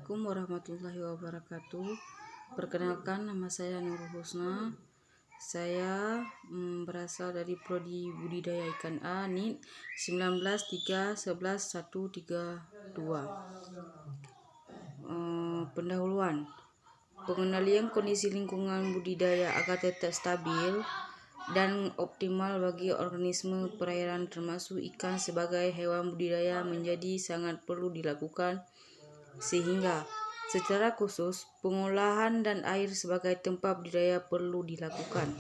Assalamualaikum warahmatullahi wabarakatuh. Perkenalkan, nama saya Nurul Husna. Saya berasal dari Prodi Budidaya Ikan A NIT 193113132. Pendahuluan. Pengendalian kondisi lingkungan budidaya agar tetap stabil dan optimal bagi organisme perairan termasuk ikan sebagai hewan budidaya menjadi sangat perlu dilakukan, sehingga secara khusus pengolahan dan air sebagai tempat budidaya perlu dilakukan.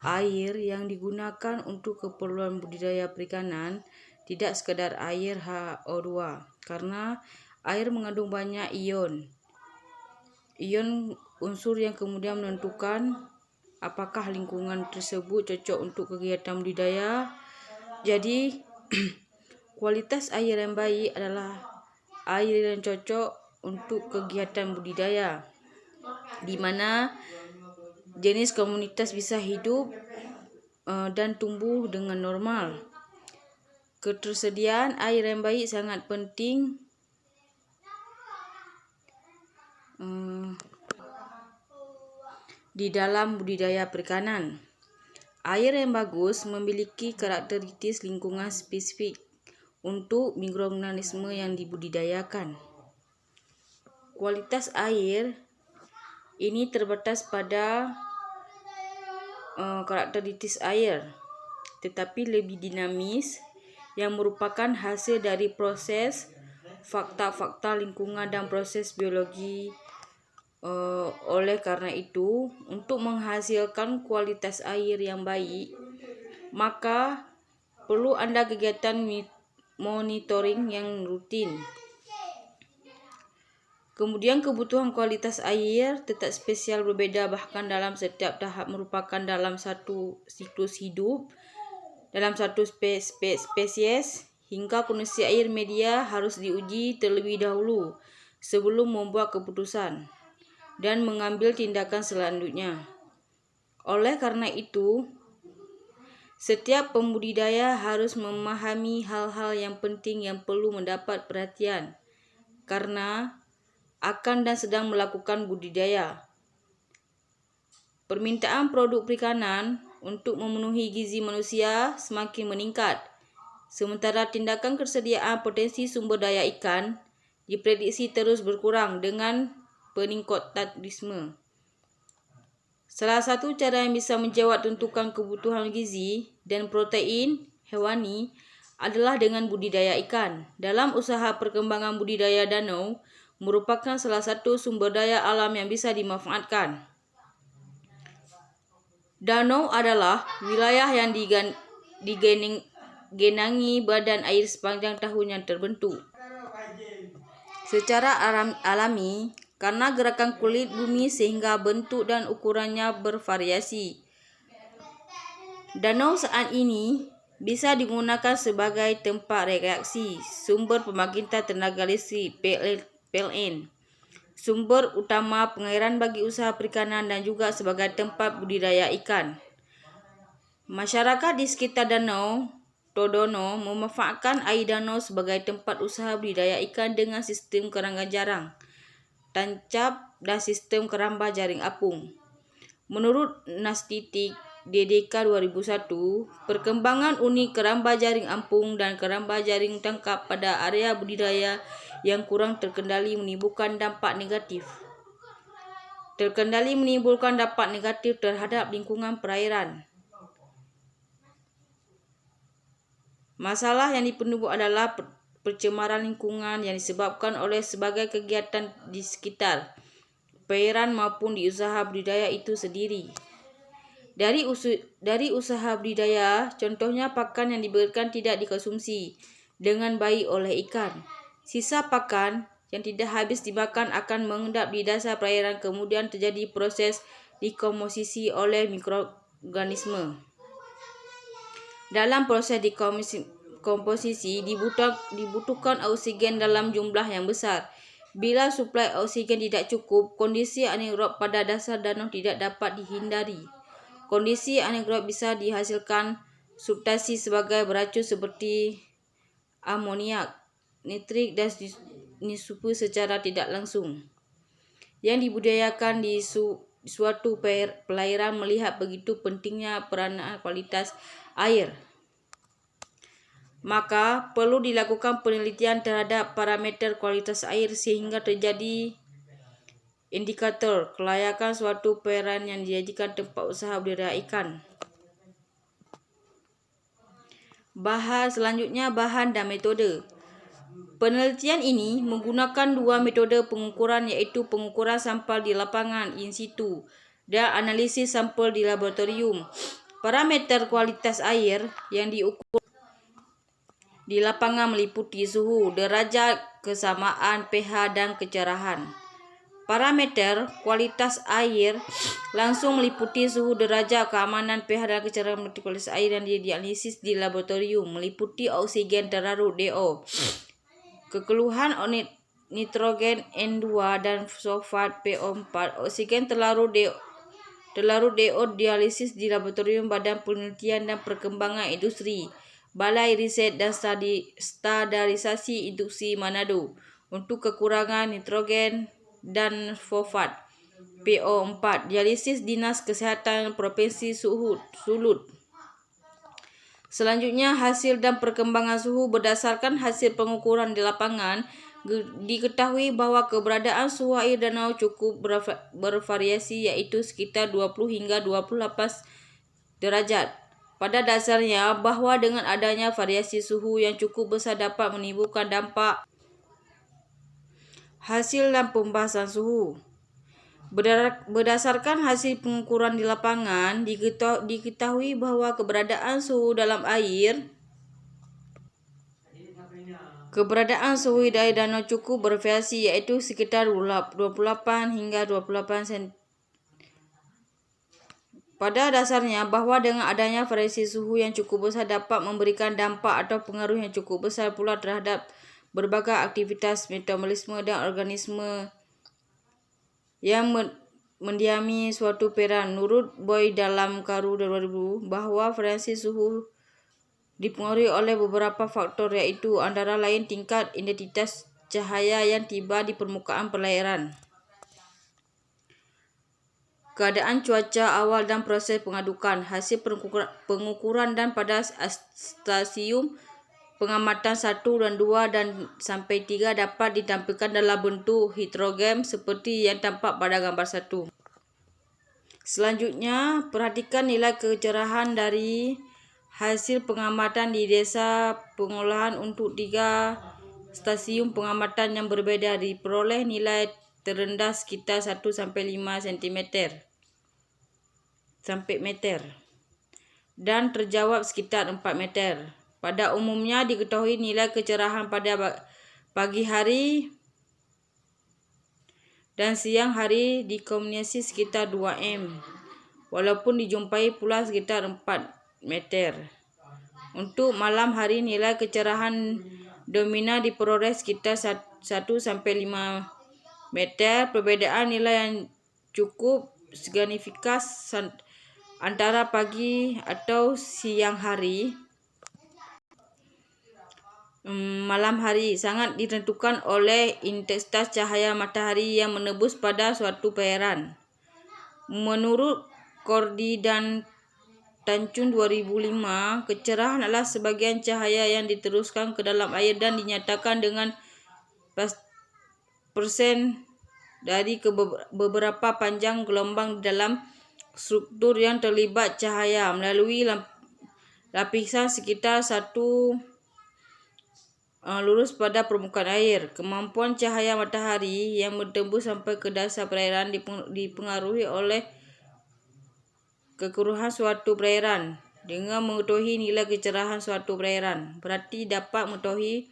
Air yang digunakan untuk keperluan budidaya perikanan tidak sekadar air HO2, karena air mengandung banyak ion unsur yang kemudian menentukan apakah lingkungan tersebut cocok untuk kegiatan budidaya. Jadi kualitas air yang baik adalah air yang cocok untuk kegiatan budidaya, di mana jenis komunitas bisa hidup dan tumbuh dengan normal. Ketersediaan air yang baik sangat penting di dalam budidaya perikanan. Air yang bagus memiliki karakteristik lingkungan spesifik untuk mikroorganisme yang dibudidayakan. Kualitas air ini terbatas pada karakteristik air, tetapi lebih dinamis yang merupakan hasil dari proses fakta-fakta lingkungan dan proses biologi. Oleh karena itu, untuk menghasilkan kualitas air yang baik, maka perlu ada kegiatan monitoring yang rutin. Kemudian kebutuhan kualitas air tetap spesial berbeda bahkan dalam setiap tahap merupakan dalam satu siklus hidup, dalam satu spesies, hingga kondisi air media harus diuji terlebih dahulu sebelum membuat keputusan dan mengambil tindakan selanjutnya. Oleh karena itu, setiap pembudidaya harus memahami hal-hal yang penting yang perlu mendapat perhatian karena akan dan sedang melakukan budidaya. Permintaan produk perikanan untuk memenuhi gizi manusia semakin meningkat, sementara tindakan kesediaan potensi sumber daya ikan diprediksi terus berkurang dengan peningkatan. Salah satu cara yang bisa menjawab tuntutan kebutuhan gizi dan protein hewani adalah dengan budidaya ikan. Dalam usaha perkembangan budidaya danau merupakan salah satu sumber daya alam yang bisa dimanfaatkan. Danau adalah wilayah yang digenangi badan air sepanjang tahun yang terbentuk secara alami karena gerakan kulit bumi sehingga bentuk dan ukurannya bervariasi. Danau saat ini bisa digunakan sebagai tempat rekreasi, sumber pembangkitan tenaga listrik PLN, sumber utama pengairan bagi usaha perikanan dan juga sebagai tempat budidaya ikan. Masyarakat di sekitar Danau Todono memanfaatkan air danau sebagai tempat usaha budidaya ikan dengan sistem kerangka jarang, tancap dan sistem keramba jaring apung. Menurut Nastitik DDK 2001, perkembangan unik keramba jaring apung dan keramba jaring tangkap pada area budidaya yang kurang terkendali menimbulkan dampak negatif. Menimbulkan dampak negatif terhadap lingkungan perairan. Masalah yang dipenimbul adalah pencemaran lingkungan yang disebabkan oleh sebagai kegiatan di sekitar perairan maupun di usaha budidaya itu sendiri. Dari usaha budidaya, contohnya pakan yang diberikan tidak dikonsumsi dengan baik oleh ikan. Sisa pakan yang tidak habis dimakan akan mengendap di dasar perairan, kemudian terjadi proses dekomposisi oleh mikroorganisme. Dalam proses dekomposisi dibutuhkan oksigen dalam jumlah yang besar. Bila suplai oksigen tidak cukup, kondisi anaerob pada dasar danau tidak dapat dihindari. Kondisi anaerob bisa dihasilkan substansi sebagai beracun seperti amoniak, nitrik, dan nisfu secara tidak langsung. Yang dibudidayakan di suatu perairan melihat begitu pentingnya peranan kualitas air, maka perlu dilakukan penelitian terhadap parameter kualitas air sehingga terjadi indikator kelayakan suatu perairan yang dijadikan tempat usaha budidaya ikan. Selanjutnya, bahan dan metode. Penelitian ini menggunakan dua metode pengukuran, iaitu pengukuran sampel di lapangan in situ dan analisis sampel di laboratorium. Parameter kualitas air yang diukur di lapangan meliputi suhu, derajat kesamaan, pH, dan kecerahan. Parameter kualitas air langsung meliputi suhu, derajat keamanan, pH, dan kecerahan kualitas air yang dianalisis di laboratorium, meliputi oksigen terlarut DO, kekeluhan nitrogen N2 dan sulfat PO4. Oksigen terlarut DO dianalisis di laboratorium Badan Penelitian dan Perkembangan Industri, Balai Riset dan Standarisasi Induksi Manado, untuk kekurangan nitrogen dan fosfat PO4. Dialisis Dinas Kesihatan Provinsi Sulut. Selanjutnya, hasil dan perkembangan suhu. Berdasarkan hasil pengukuran di lapangan, diketahui bahwa keberadaan suhu air danau cukup bervariasi, yaitu sekitar 20 hingga 28 derajat. Pada dasarnya, bahwa dengan adanya variasi suhu yang cukup besar dapat menimbulkan dampak. Hasil dan pembahasan suhu. Berdasarkan hasil pengukuran di lapangan, diketahui bahwa keberadaan suhu air danau cukup bervariasi, yaitu sekitar 28 hingga 28 cm. Pada dasarnya, bahwa dengan adanya variasi suhu yang cukup besar dapat memberikan dampak atau pengaruh yang cukup besar pula terhadap berbagai aktivitas metabolisme dan organisme yang mendiami suatu perairan. Menurut Boy dalam Karu 2000, bahwa variasi suhu dipengaruhi oleh beberapa faktor, yaitu antara lain tingkat intensitas cahaya yang tiba di permukaan perairan, keadaan cuaca awal dan proses pengadukan. Hasil pengukuran dan pada stasiun pengamatan 1 dan 2 dan sampai 3 dapat ditampilkan dalam bentuk histogram seperti yang tampak pada gambar 1. Selanjutnya, perhatikan nilai kecerahan dari hasil pengamatan di desa pengolahan untuk 3 stasiun pengamatan yang berbeda. Diperoleh nilai terendah sekitar 1-5 cm sampai meter dan terjawab sekitar 4 meter. Pada umumnya diketahui nilai kecerahan pada pagi hari dan siang hari dikombinasi sekitar 2 m, walaupun dijumpai pula sekitar 4 meter. Untuk malam hari, nilai kecerahan dominan diperoleh sekitar 1-5 meter. Perbedaan nilai yang cukup signifikan antara pagi atau siang hari malam hari sangat ditentukan oleh intensitas cahaya matahari yang menembus pada suatu perairan. Menurut Kordi dan Tancun 2005, kecerahan adalah sebagian cahaya yang diteruskan ke dalam air dan dinyatakan dengan persen dari beberapa panjang gelombang dalam struktur yang terlibat cahaya melalui lapisan sekitar 1 lurus pada permukaan air. Kemampuan cahaya matahari yang bertembus sampai ke dasar perairan dipengaruhi oleh kekeruhan suatu perairan. Dengan mengetahui nilai kecerahan suatu perairan, berarti dapat mengetahui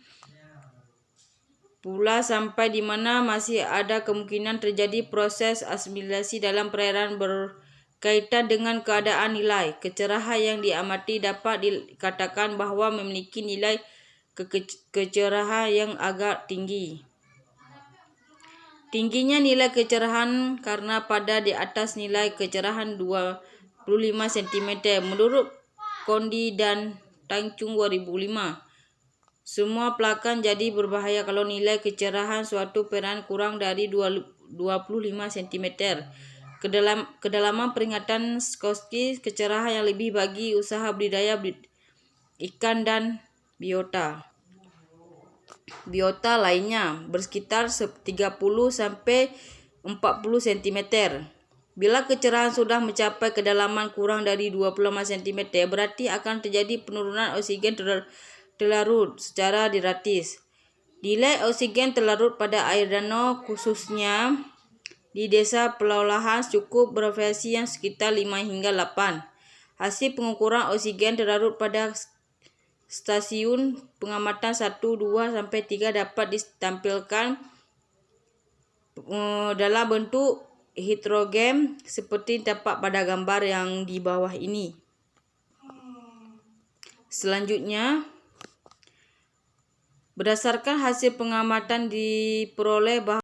pula sampai di mana masih ada kemungkinan terjadi proses asimilasi dalam perairan. Berkaitan dengan keadaan nilai kecerahan yang diamati, dapat dikatakan bahwa memiliki nilai kecerahan yang agak tinggi. Tingginya nilai kecerahan karena pada di atas nilai kecerahan 25 cm. Menurut Kondi dan Tancung 2005, Semua pelakan jadi berbahaya kalau nilai kecerahan suatu peran kurang dari 25 cm. Kedalaman peringatan Skorsky kecerahan yang lebih bagi usaha budidaya ikan dan biota lainnya bersekitar 30 sampai 40 cm. Bila kecerahan sudah mencapai kedalaman kurang dari 25 cm, berarti akan terjadi penurunan oksigen terlarut secara drastis. Nilai oksigen terlarut pada air danau khususnya di desa pelolahan cukup bervariasi yang sekitar 5 hingga 8. Hasil pengukuran oksigen terlarut pada stasiun pengamatan 1, 2, sampai 3 dapat ditampilkan dalam bentuk hidrogram seperti tampak pada gambar yang di bawah ini. Selanjutnya, berdasarkan hasil pengamatan diperoleh bahwa